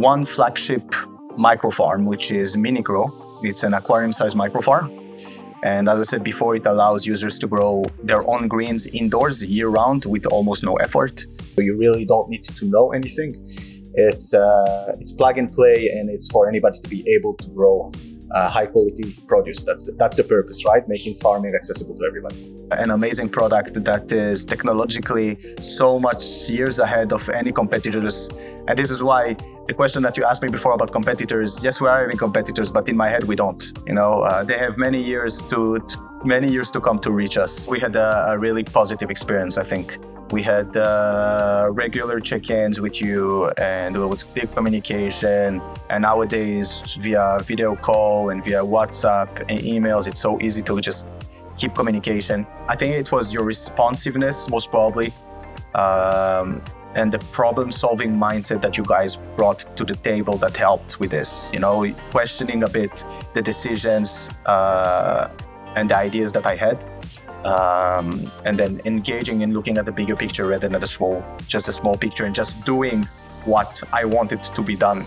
one flagship microfarm, which is MiniGro. It's an aquarium-sized microfarm. And as I said before, it allows users to grow their own greens indoors year-round with almost no effort. So you really don't need to know anything. It's plug and play, and it's for anybody to be able to grow high-quality produce. That's the purpose, right? Making farming accessible to everybody. An amazing product that is technologically so much years ahead of any competitors. And this is why the question that you asked me before about competitors, yes, we are having competitors, but in my head, we don't. They have many years to come to reach us. We had a really positive experience, I think. We had regular check-ins with you, and it was big communication. And nowadays, via video call and via WhatsApp and emails, it's so easy to just keep communication. I think it was your responsiveness, most probably, and the problem-solving mindset that you guys brought to the table that helped with this. Questioning a bit the decisions and the ideas that I had. And then engaging and looking at the bigger picture rather than just a small picture, and just doing what I wanted to be done.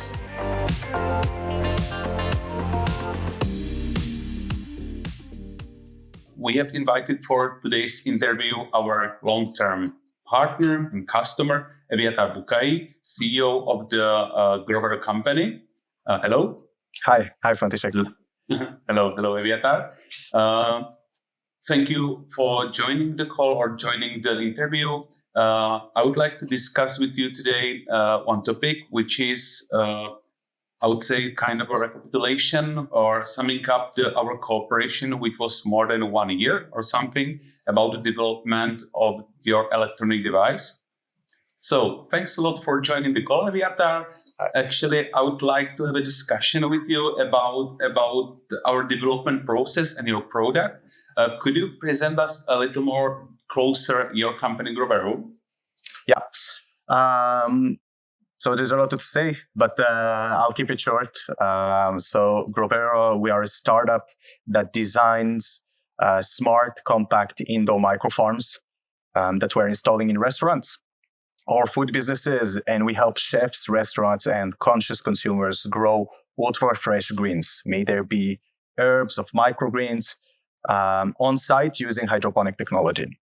We have invited for today's interview our long-term partner and customer, Evyatara Bukaie, CEO of the Grovero company. Hello. Hi, František. Hello, Evyatara. Thank you for joining the call or joining the interview. I would like to discuss with you today one topic, which is, I would say, kind of a recapitulation or summing up our cooperation, which was more than 1 year or something, about the development of your electronic device. So thanks a lot for joining the call, Evyatara. Actually, I would like to have a discussion with you about our development process and your product. Could you present us a little more closer your company, Grovero? Yeah. So there's a lot to say, but I'll keep it short. So Grovero, we are a startup that designs smart, compact indoor microfarms that we're installing in restaurants or food businesses, and we help chefs, restaurants, and conscious consumers grow ultra-fresh greens. May there be herbs of microgreens, on-site using hydroponic technology.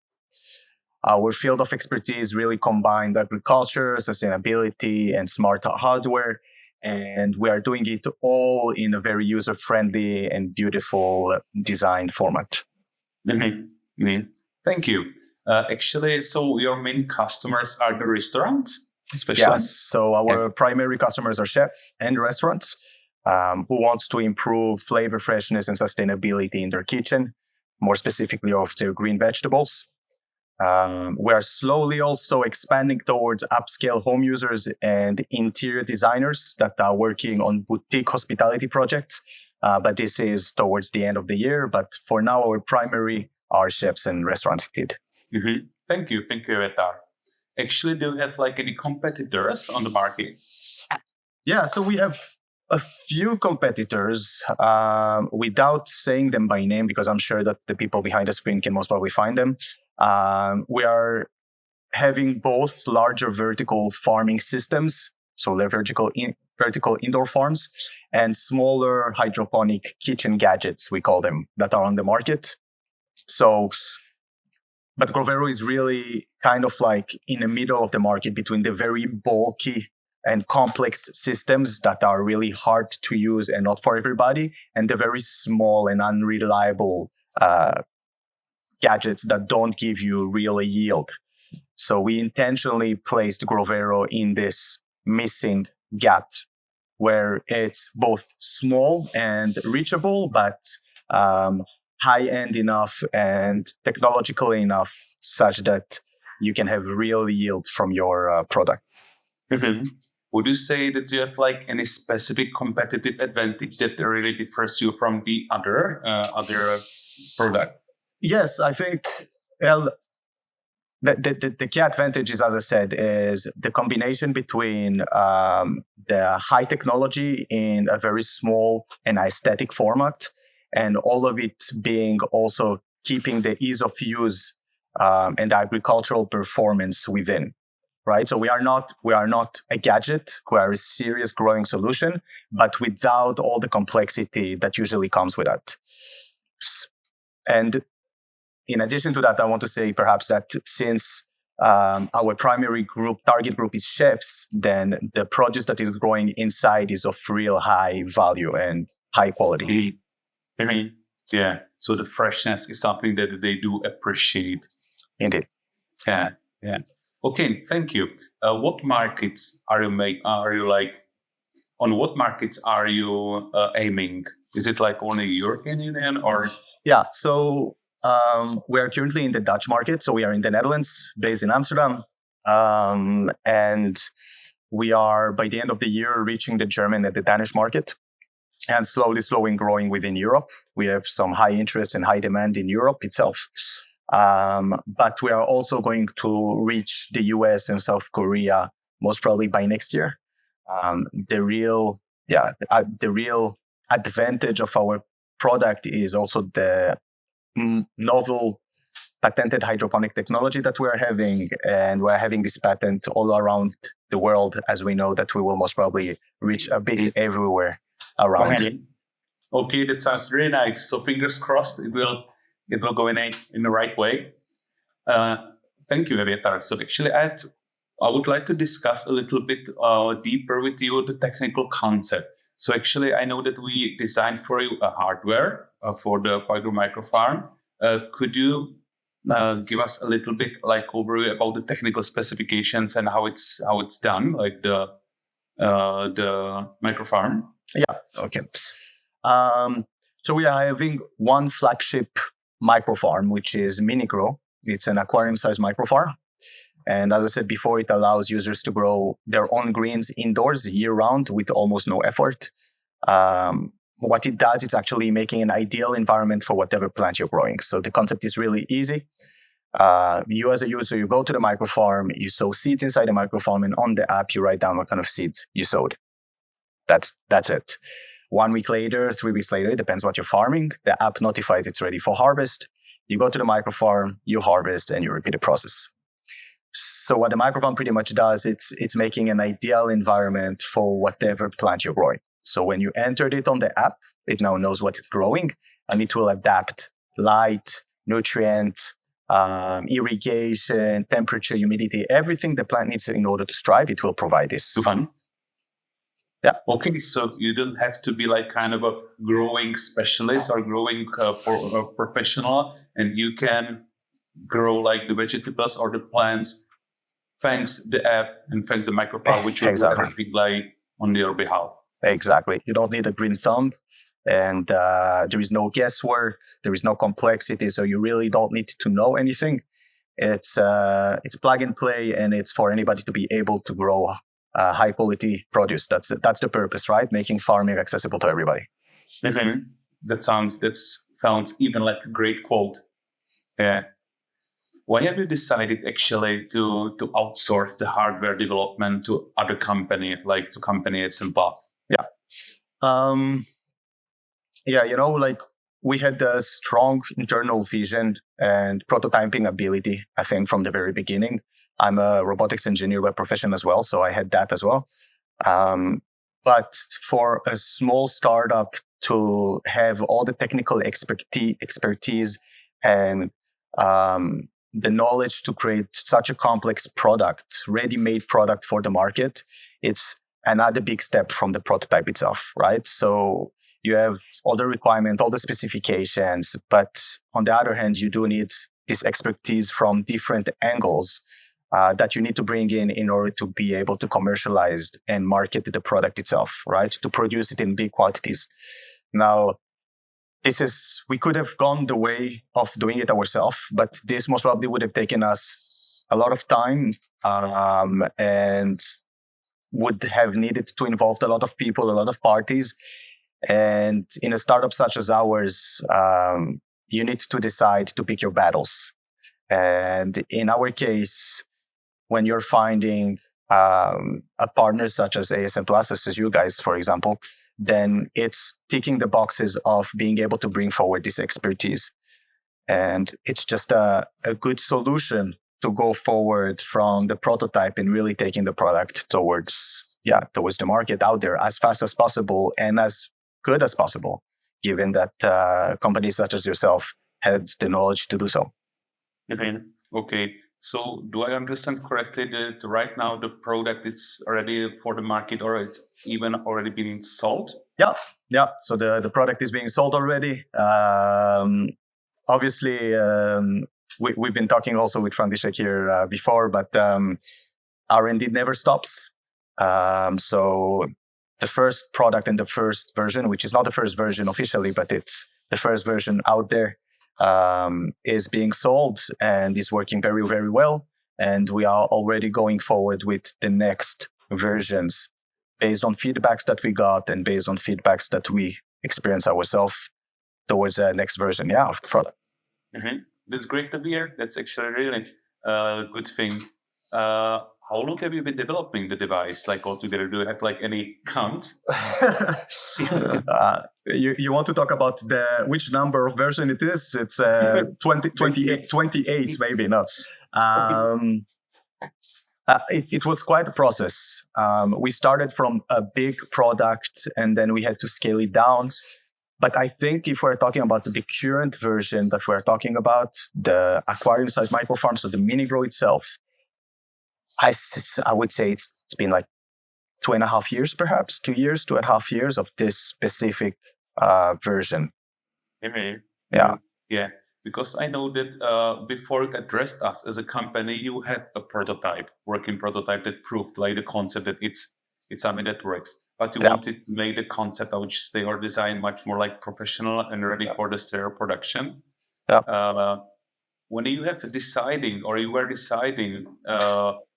Our field of expertise really combines agriculture, sustainability, and smart hardware, and we are doing it all in a very user-friendly and beautiful design format. Mm-hmm. Mm-hmm. Thank you. Actually, so your main customers are the restaurants, especially? Yes, so our primary customers are chefs and restaurants. Who wants to improve flavor, freshness, and sustainability in their kitchen, more specifically of their green vegetables. We are slowly also expanding towards upscale home users and interior designers that are working on boutique hospitality projects. But this is towards the end of the year. But for now, our primary are chefs and restaurants indeed. Mm-hmm. Thank you, Evyatara. Actually, do you have any competitors on the market? Yeah, so we have a few competitors, without saying them by name, because I'm sure that the people behind the screen can most probably find them. We are having both larger vertical farming systems, so they're vertical indoor farms, and smaller hydroponic kitchen gadgets, we call them, that are on the market. But Grovero is really kind of in the middle of the market between the very bulky and complex systems that are really hard to use and not for everybody, and the very small and unreliable gadgets that don't give you real yield. So we intentionally placed Grovero in this missing gap where it's both small and reachable, but high-end enough and technological enough such that you can have real yield from your product. Mm-hmm. Would you say that you have any specific competitive advantage that really differs you from the other product? Yes, I think the key advantage is, as I said, is the combination between the high technology in a very small and aesthetic format, and all of it being also keeping the ease of use and agricultural performance within. right? So we are not a gadget. We are a serious growing solution, but without all the complexity that usually comes with that. And in addition to that, I want to say perhaps that since our primary target group is chefs, then the produce that is growing inside is of real high value and high quality. I mean, yeah. So the freshness is something that they do appreciate. Indeed. Yeah. Okay, thank you. What markets are you like? On what markets are you aiming? Is it like only European Union or? Yeah. So we are currently in the Dutch market. So we are in the Netherlands, based in Amsterdam, and we are by the end of the year reaching the German and the Danish market. And slowly growing within Europe. We have some high interest and high demand in Europe itself. But we are also going to reach the US and South Korea most probably by next year. The real advantage of our product is also the novel patented hydroponic technology that we are having. And we're having this patent all around the world, as we know that we will most probably reach a bit everywhere around. Okay, that sounds really nice. So fingers crossed, it will go in the right way. Thank you, Evyatara. So actually, I would like to discuss a little bit deeper with you the technical concept. So actually, I know that we designed for you a hardware for the microfarm. Could you give us a little bit like overview about the technical specifications and how it's done, like the microfarm? Yeah. Okay. So we are having one flagship microfarm, which is MiniGro. It's an aquarium-sized microfarm. And as I said before, it allows users to grow their own greens indoors year-round with almost no effort. What it does, it's actually making an ideal environment for whatever plant you're growing. So the concept is really easy. You as a user, you go to the microfarm, you sow seeds inside the microfarm, and on the app, you write down what kind of seeds you sowed. That's it. 1 week later, 3 weeks later, it depends what you're farming. The app notifies it's ready for harvest. You go to the microfarm, you harvest, and you repeat the process. So what the microfarm pretty much does, it's making an ideal environment for whatever plant you're growing. So when you entered it on the app, it now knows what it's growing, and it will adapt light, nutrient, irrigation, temperature, humidity, everything the plant needs in order to thrive. It will provide this. Fun. Yeah. Okay, so you don't have to be like kind of a growing specialist or growing professional, and you can grow like the vegetables or the plants thanks the app and thanks the microfarm, which will do everything like on your behalf. Exactly. You don't need a green thumb, and there is no guesswork. There is no complexity. So you really don't need to know anything. It's plug and play, and it's for anybody to be able to grow high quality produce. That's the purpose, right? Making farming accessible to everybody. Mm-hmm. That sounds even like a great quote. Yeah. Why have you decided actually to outsource the hardware development to other companies, like to company ASN Plus? Yeah. Like we had a strong internal vision and prototyping ability, I think, from the very beginning. I'm a robotics engineer by profession as well, so I had that as well. But for a small startup to have all the technical expertise and the knowledge to create such a complex product, ready-made product for the market, it's another big step from the prototype itself, right? So you have all the requirements, all the specifications, but on the other hand, you do need this expertise from different angles that you need to bring in order to be able to commercialize and market the product itself, right? To produce it in big quantities. Now, we could have gone the way of doing it ourselves, but this most probably would have taken us a lot of time and would have needed to involve a lot of people, a lot of parties. And in a startup such as ours, you need to decide to pick your battles. And in our case, when you're finding a partner such as ASN Plus, as you guys, for example, then it's ticking the boxes of being able to bring forward this expertise. And it's just a good solution to go forward from the prototype and really taking the product towards the market out there as fast as possible and as good as possible, given that companies such as yourself had the knowledge to do so. Okay. So do I understand correctly that right now the product is ready for the market, or it's even already been sold? Yeah. So the product is being sold already. Obviously, we've been talking also with František here before, but R&D never stops. So the first product and the first version, which is not the first version officially, but it's the first version out there, is being sold and is working very, very well. And we are already going forward with the next versions based on feedbacks that we got and based on feedbacks that we experience ourselves towards the next version of the product. That's great to hear. That's actually really a good thing. How long have you been developing the device, like altogether? Do you have like any count? You want to talk about which number of version it is? It's 28 maybe not. It was quite a process. We started from a big product and then we had to scale it down. But I think if we're talking about the current version that we're talking about, the aquarium-sized microfarm, so the MiniGro itself, I would say it's been like 2.5 years, perhaps 2 years, 2.5 years of this specific version. Yeah. Because I know that before you addressed us as a company, you had a working prototype that proved like the concept that it's something that works. But you wanted to make the concept of which they are designed much more like professional and ready for the serial production. When you were deciding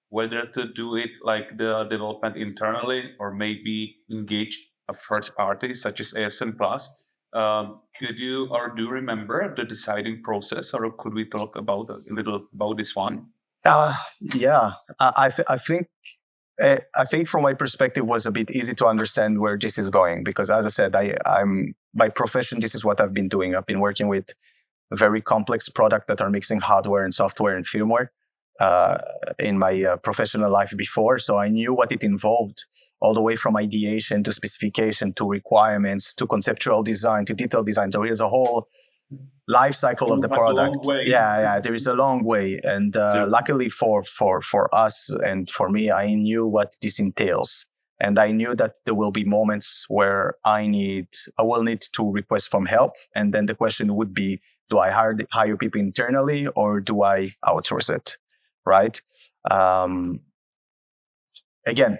whether to do it like the development internally or maybe engage a third party such as ASN Plus, could you or do you remember the deciding process, or could we talk about a little about this one? I think from my perspective was a bit easy to understand where this is going, because as I said, I'm by profession, this is what I've been doing. I've been working with very complex products that are mixing hardware and software and firmware in my professional life before. So I knew what it involved, all the way from ideation to specification to requirements to conceptual design to detailed design. There is a whole life cycle of the product. There is a long way. And luckily for us and for me, I knew what this entails. And I knew that there will be moments where I will need to request from help. And then the question would be, do I hire people internally or do I outsource it? Right? Again,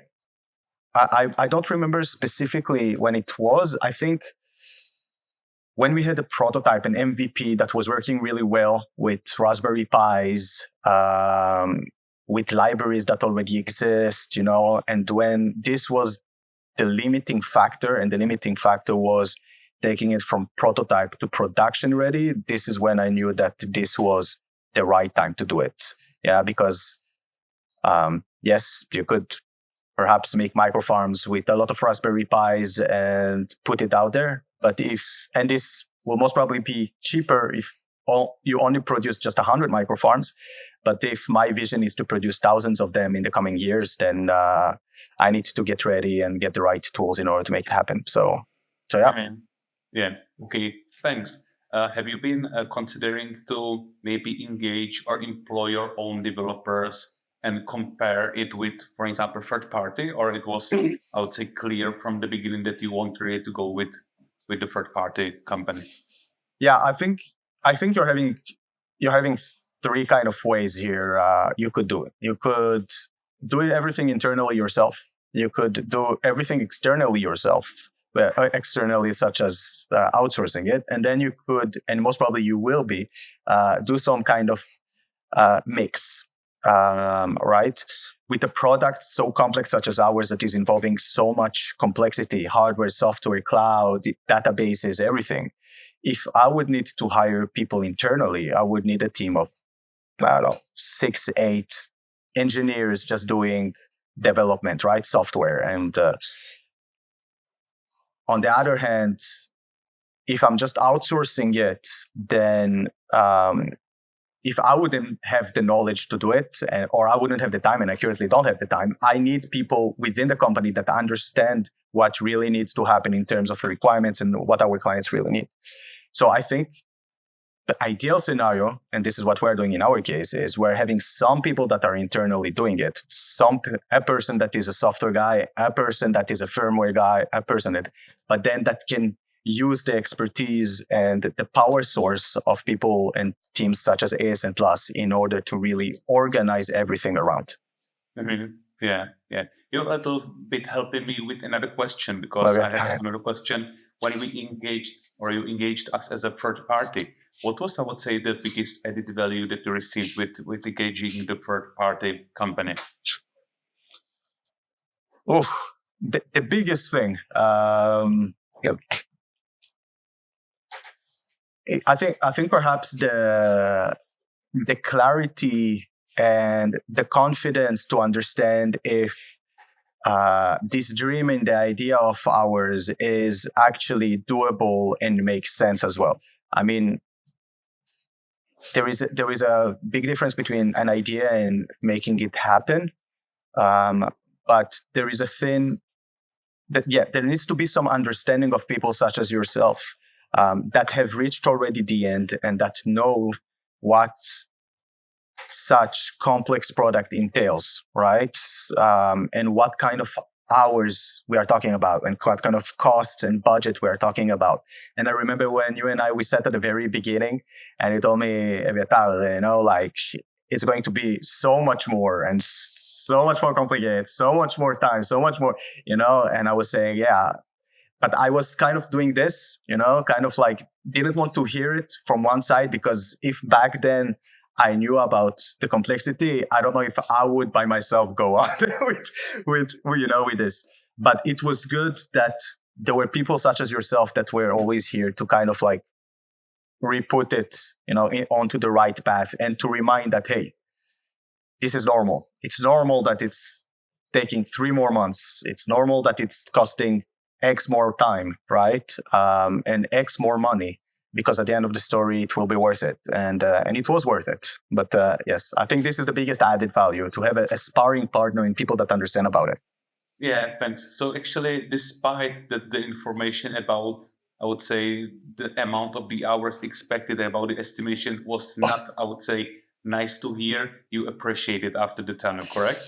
I don't remember specifically when it was. I think when we had a prototype, an MVP that was working really well with Raspberry Pis, with libraries that already exist, and when this was the limiting factor, and the limiting factor was taking it from prototype to production ready, this is when I knew that this was the right time to do it. Because yes, you could perhaps make microfarms with a lot of Raspberry Pis and put it out there. But this will most probably be cheaper if you only produce just 100 microfarms. But if my vision is to produce thousands of them in the coming years, then I need to get ready and get the right tools in order to make it happen. So yeah. Yeah. Okay. Thanks. Have you been considering to maybe engage or employ your own developers and compare it with, for example, third party, or it was, I would say, clear from the beginning that you want really to go with the third party company? Yeah, I think you're having three kind of ways here. You could do it. You could do everything internally yourself. You could do everything externally yourself. Externally, such as outsourcing it, and then you could, and most probably you will be, do some kind of mix, right? With a product so complex such as ours that is involving so much complexity, hardware, software, cloud, databases, everything. If I would need to hire people internally, I would need a team of, 6, 8 engineers just doing development, right? Software. And on the other hand, if I'm just outsourcing it, then if I wouldn't have the knowledge to do it, or I wouldn't have the time, and I currently don't have the time, I need people within the company that understand what really needs to happen in terms of the requirements and what our clients really need. So I think the ideal scenario, and this is what we're doing in our case, is we're having some people that are internally doing it. A person that is a software guy, a person that is a firmware guy, but then that can use the expertise and the power source of people and teams such as ASN Plus in order to really organize everything around. Mm-hmm. Yeah. You're a little bit helping me with another question, because I have another question. When you engaged us as a third party, what was, I would say, the biggest added value that you received with engaging the third party company? Oh, the biggest thing. I think perhaps the clarity and the confidence to understand if this dream and the idea of ours is actually doable and makes sense as well. I mean, there is a big difference between an idea and making it happen. But there is a thing that, there needs to be some understanding of people such as yourself that have reached already the end and that know what such complex product entails, right? And what kind of hours we are talking about and what kind of costs and budget we are talking about. And I remember when you and I, we sat at the very beginning and you told me, Evyatara, it's going to be so much more and so much more complicated, so much more time, so much more, and I was saying, yeah, but I was kind of doing this, didn't want to hear it from one side, because if back then I knew about the complexity, I don't know if I would by myself go on with this. But it was good that there were people such as yourself that were always here to kind of re-put it, onto the right path and to remind that, hey, this is normal. It's normal that it's taking 3 more months. It's normal that it's costing X more time, right? And X more money. Because at the end of the story, it will be worth it. And it was worth it. But yes, I think this is the biggest added value, to have a sparring partner and people that understand about it. Yeah, thanks. So actually, despite the information about, I would say, the amount of the hours expected, about the estimation was not, I would say, nice to hear, you appreciate it after the tunnel, correct?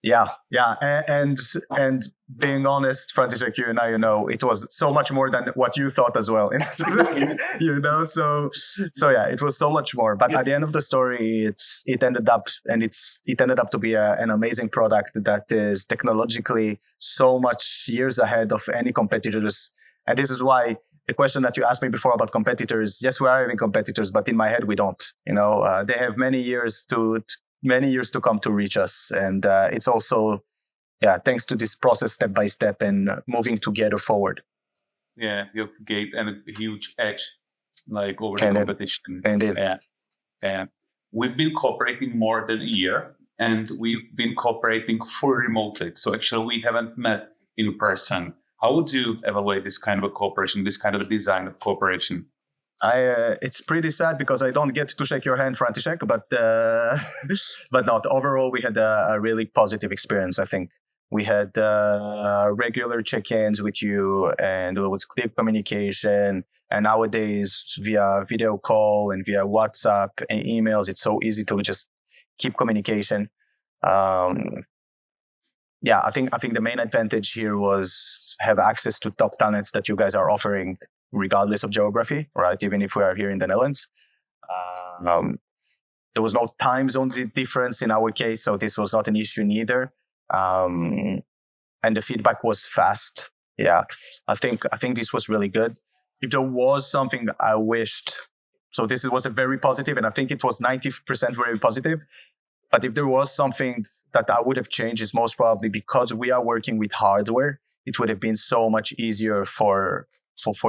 Yeah. And being honest, František, you and I, it was so much more than what you thought as well. So yeah, it was so much more. But at the end of the story, it ended up to be an amazing product that is technologically so much years ahead of any competitors. And this is why the question that you asked me before about competitors, yes, we are having competitors, but in my head, we don't. They have many years to come to reach us. And it's also, thanks to this process step by step and moving together forward. Yeah, you gave a huge edge, over the competition. Indeed. Yeah. We've been cooperating more than a year, and we've been cooperating fully remotely. So actually, we haven't met in person. How would you evaluate this kind of a cooperation, this kind of a design of cooperation? It's pretty sad because I don't get to shake your hand, František, but not. Overall, we had a really positive experience, I think. We had regular check-ins with you, and it was clear communication. And nowadays, via video call and via WhatsApp and emails, it's so easy to just keep communication. I think the main advantage here was have access to top talents that you guys are offering, regardless of geography, right? Even if we are here in the Netherlands. There was no time zone difference in our case, so this was not an issue neither. And the feedback was fast. Yeah, I think this was really good. If there was something I wished, so this was a very positive, and I think it was 90% very positive. But if there was something that I would have changed, is most probably because we are working with hardware, it would have been so much easier for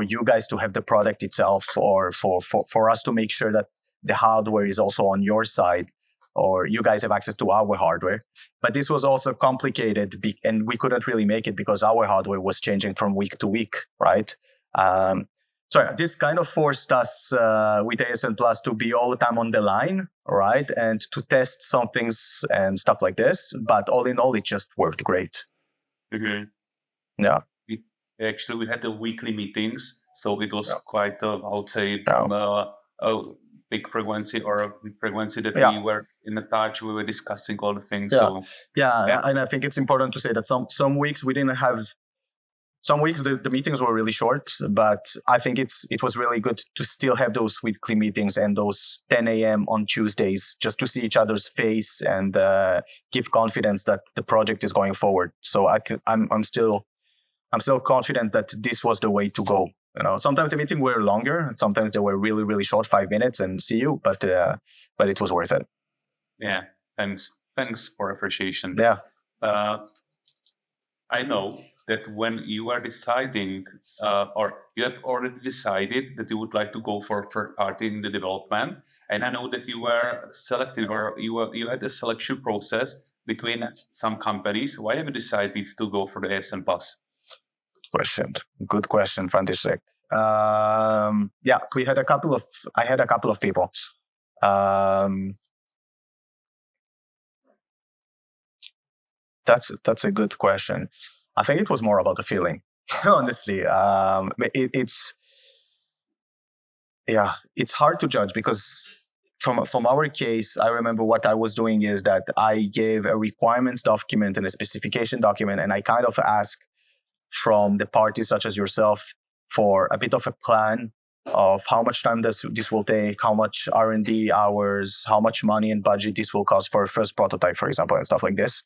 you guys to have the product itself, or for us to make sure that the hardware is also on your side, or you guys have access to our hardware. But this was also complicated, and we couldn't really make it because our hardware was changing from week to week, right? this kind of forced us with ASN Plus to be all the time on the line, right? And to test some things and stuff like this. But all in all, it just worked great. Mm-hmm. Yeah. We had the weekly meetings, so it was quite, I would say, a big frequency that we were in touch. We were discussing all the things. And I think it's important to say that some weeks we didn't have. Some weeks the meetings were really short, but I think it was really good to still have those weekly meetings and those 10 a.m. on Tuesdays, just to see each other's face and give confidence that the project is going forward. So I'm still confident that this was the way to go. You know, sometimes the meetings were longer, sometimes they were really, really short, 5 minutes and see you, but it was worth it. Yeah, thanks for appreciation. Yeah, I know that when you are deciding, or you have already decided that you would like to go for third party in the development, and I know that you were selecting, or you had a selection process between some companies. Why have you decided to go for the ASN Plus? Good question, František. I had a couple of people. That's a good question. I think it was more about the feeling, honestly. It's hard to judge because from our case, I remember what I was doing is that I gave a requirements document and a specification document, and I kind of asked from the parties such as yourself for a bit of a plan of how much time this will take, how much R&D hours, how much money and budget this will cost for a first prototype, for example, and stuff like this.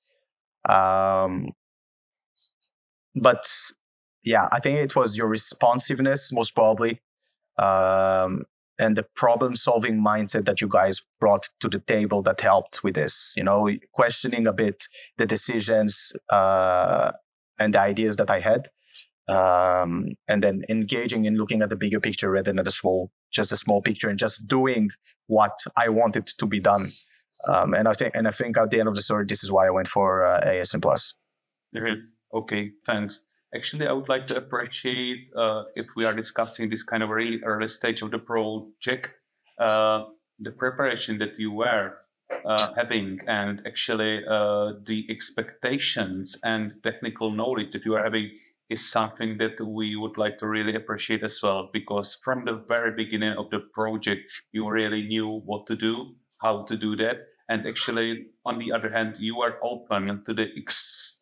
But yeah, I think it was your responsiveness, most probably, and the problem-solving mindset that you guys brought to the table that helped with this. You know, questioning a bit the decisions and the ideas that I had, and then engaging in looking at the bigger picture rather than just a small picture, and just doing what I wanted to be done. And I think at the end of the story, this is why I went for ASN Plus. Mm-hmm. Okay, thanks. Actually, I would like to appreciate if we are discussing this kind of really early stage of the project, the preparation that you were having, and actually the expectations and technical knowledge that you are having is something that we would like to really appreciate as well, because from the very beginning of the project, you really knew what to do, how to do that. And actually, on the other hand, you are open to the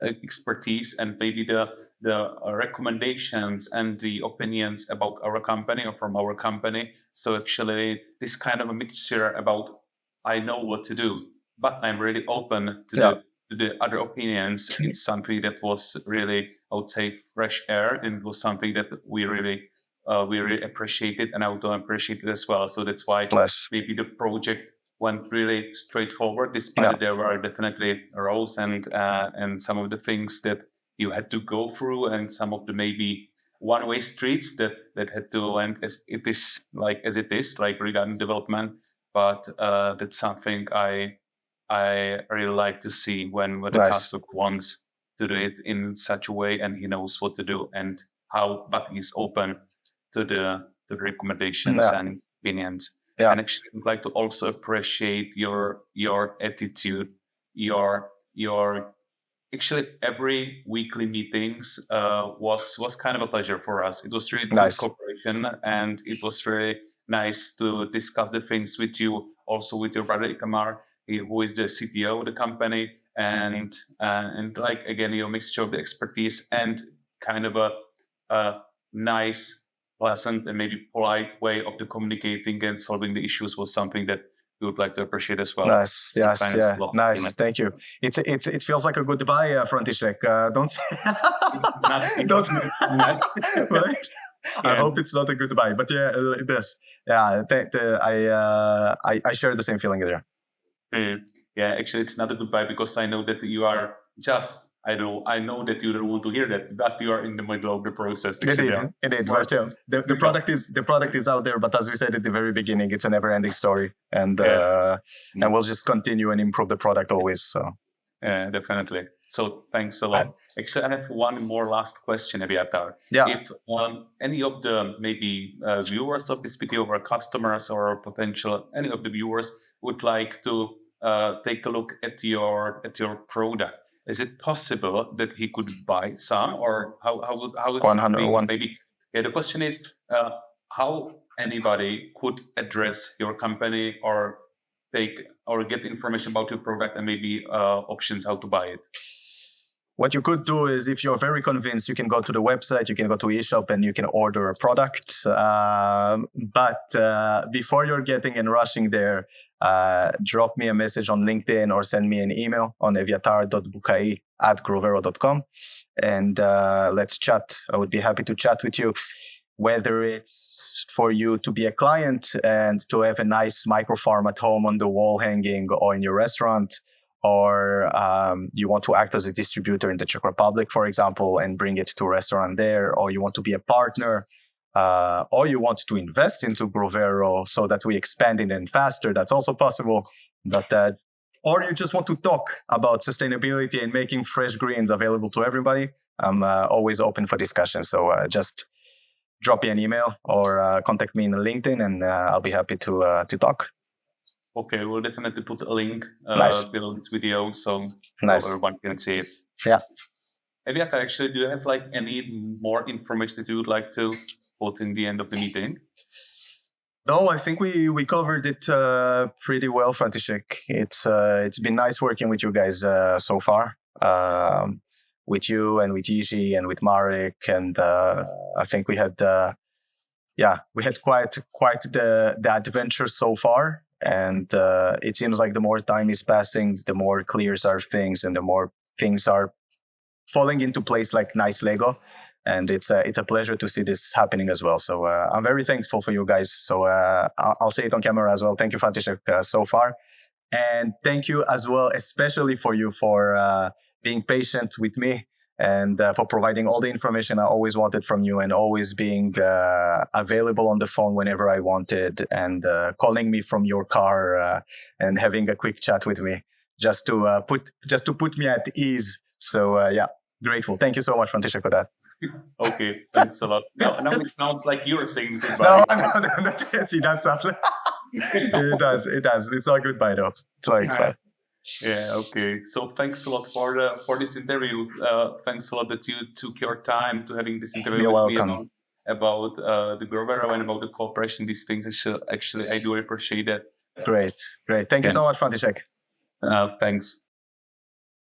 expertise and maybe the recommendations and the opinions about our company or from our company. So actually, this kind of a mixture about I know what to do, but I'm really open to the other opinions. It's something that was really, I would say, fresh air, and it was something that we really appreciated, and I would appreciate it as well. So that's why maybe the project went really straightforward, despite there were definitely roles and some of the things that you had to go through, and some of the maybe one-way streets that had to end as it is regarding development. But that's something I really like to see when the customer wants to do it in such a way, and he knows what to do and how, but he's open to the recommendations and opinions. Yeah. And actually, I'd like to also appreciate your attitude, your actually every weekly meetings was kind of a pleasure for us. It was really good cooperation, and it was really nice to discuss the things with you, also with your brother Itamar, who is the CTO of the company, and like again your mixture of the expertise and kind of a nice, pleasant and maybe polite way of the communicating and solving the issues was something that we would like to appreciate as well. Nice, yes, yeah, nice. Thank you. It feels like a goodbye, František. Don't say. Don't. Right? I hope it's not a goodbye, but yeah, it is. Yeah, I share the same feeling there. Yeah, actually, it's not a goodbye because I know that you are just. I know that you don't want to hear that, but you are in the middle of the process. Indeed. But still, the product is out there, but as we said at the very beginning, it's a never-ending story, and we'll just continue and improve the product always. So yeah, definitely. So thanks a lot. Actually, I have one more last question, Evyatara. Yeah. If any of the maybe viewers of this video or customers or potential any of the viewers would like to take a look at your product, is it possible that he could buy some, or how is 101. maybe? Yeah, the question is how anybody could address your company or take or get information about your product and maybe options how to buy it. What you could do is, if you're very convinced, you can go to the website, you can go to eShop, and you can order a product. But before you're getting and rushing there, drop me a message on LinkedIn or send me an email on evyatara.bukaie@grovero.com, and let's chat. I would be happy to chat with you, whether it's for you to be a client and to have a nice microfarm at home on the wall hanging or in your restaurant, or you want to act as a distributor in the Czech Republic, for example, and bring it to a restaurant there, or you want to be a partner, or you want to invest into Grovero so that we expand it and faster, that's also possible. But or you just want to talk about sustainability and making fresh greens available to everybody, I'm always open for discussion. So just drop me an email or contact me in LinkedIn, and I'll be happy to talk. Okay, we'll definitely put a link below this video so everyone can see it. Yeah. Evyatara, actually, do you have like any more information that you would like to put in the end of the meeting? No, I think we covered it pretty well, František. It's been nice working with you guys so far, with you and with Jiří and with Marek, and I think we had quite the adventure so far. And it seems like the more time is passing, the more clear are things, and the more things are falling into place like nice Lego. And it's a pleasure to see this happening as well. So I'm very thankful for you guys. So I'll say it on camera as well. Thank you, František, so far. And thank you as well, especially for you for being patient with me and for providing all the information I always wanted from you, and always being available on the phone whenever I wanted, and calling me from your car and having a quick chat with me just to put me at ease. So grateful. Thank you so much, František, for that. Okay, thanks a lot. Now it sounds like you're saying goodbye. No, see, that's not. It does. It's all goodbye though. It's all goodbye. Yeah, okay. So thanks a lot for this interview. Thanks a lot that you took your time to having this interview. You're with welcome. me about the Grovero and about the cooperation, these things. Actually, I do appreciate that. Great. Thank you so much, František. Thanks.